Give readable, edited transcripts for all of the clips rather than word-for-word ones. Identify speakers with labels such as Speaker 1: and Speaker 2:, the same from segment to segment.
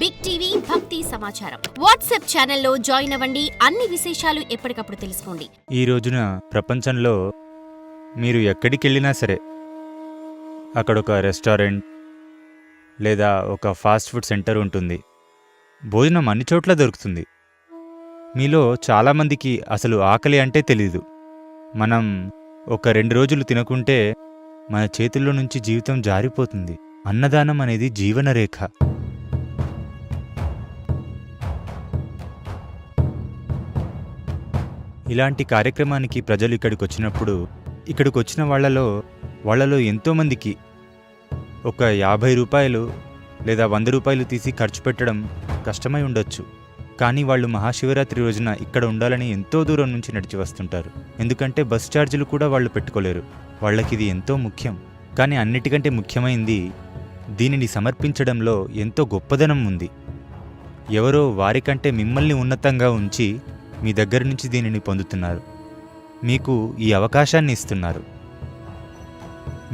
Speaker 1: Big TV భక్తి సమాచారం WhatsApp ఛానల్లో జాయిన్ అవ్వండి. అన్ని విశేషాలు ఎప్పటికప్పుడు తెలుసుకోండి.
Speaker 2: ఈ రోజున ప్రపంచంలో మీరు ఎక్కడికెళ్ళినా సరే అక్కడ ఒక రెస్టారెంట్ లేదా ఒక ఫాస్ట్ ఫుడ్ సెంటర్ ఉంటుంది. భోజనం అన్ని చోట్ల దొరుకుతుంది. మీలో చాలామందికి అసలు ఆకలి అంటే తెలీదు. మనం ఒక 2 రోజులు తినకుంటే మన చేతుల్లో నుంచి జీవితం జారిపోతుంది. అన్నదానం అనేది జీవనరేఖ. ఇలాంటి కార్యక్రమానికి ప్రజలు ఇక్కడికి వచ్చిన వాళ్ళలో ఎంతోమందికి ఒక 50 రూపాయలు లేదా 100 రూపాయలు తీసి ఖర్చు పెట్టడం కష్టమై ఉండొచ్చు. కానీ వాళ్ళు మహాశివరాత్రి రోజున ఇక్కడ ఉండాలని ఎంతో దూరం నుంచి నడిచి వస్తుంటారు. ఎందుకంటే బస్ ఛార్జీలు కూడా వాళ్ళు పెట్టుకోలేరు. వాళ్ళకిది ఎంతో ముఖ్యం. కానీ అన్నిటికంటే ముఖ్యమైంది, దీనిని సమర్పించడంలో ఎంతో గొప్పదనం ఉంది. ఎవరో వారికంటే మిమ్మల్ని ఉన్నతంగా ఉంచి మీ దగ్గర నుంచి దీనిని పొందుతున్నారు. మీకు ఈ అవకాశాన్ని ఇస్తున్నారు.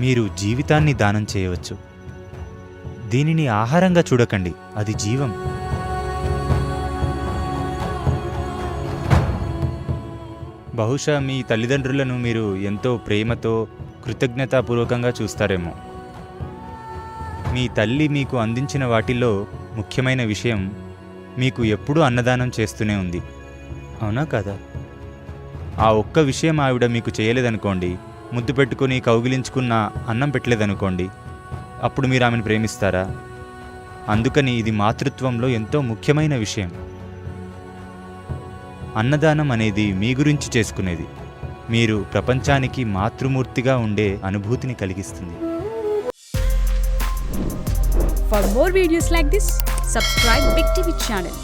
Speaker 2: మీరు జీవితాన్ని దానం చేయవచ్చు. దీనిని ఆహారంగా చూడకండి, అది జీవం. బహుశా మీ తల్లిదండ్రులను మీరు ఎంతో ప్రేమతో కృతజ్ఞతాపూర్వకంగా చూస్తారేమో. మీ తల్లి మీకు అందించిన వాటిలో ముఖ్యమైన విషయం మీకు ఎప్పుడూ అన్నదానం చేస్తూనే ఉంది. అవునా కదా? ఆ ఒక్క విషయం ఆవిడ మీకు చేయలేదనుకోండి, ముద్దు పెట్టుకుని కౌగిలించుకున్న అన్నం పెట్టలేదనుకోండి, అప్పుడు మీరు ఆమెను ప్రేమిస్తారా? అందుకని ఇది మాతృత్వంలో ఎంతో ముఖ్యమైన విషయం. అన్నదానం అనేది మీ గురించి చేసుకునేది. మీరు ప్రపంచానికి మాతృమూర్తిగా ఉండే అనుభూతిని కలిగిస్తుంది.
Speaker 3: For more videos like this, subscribe Big TV channel.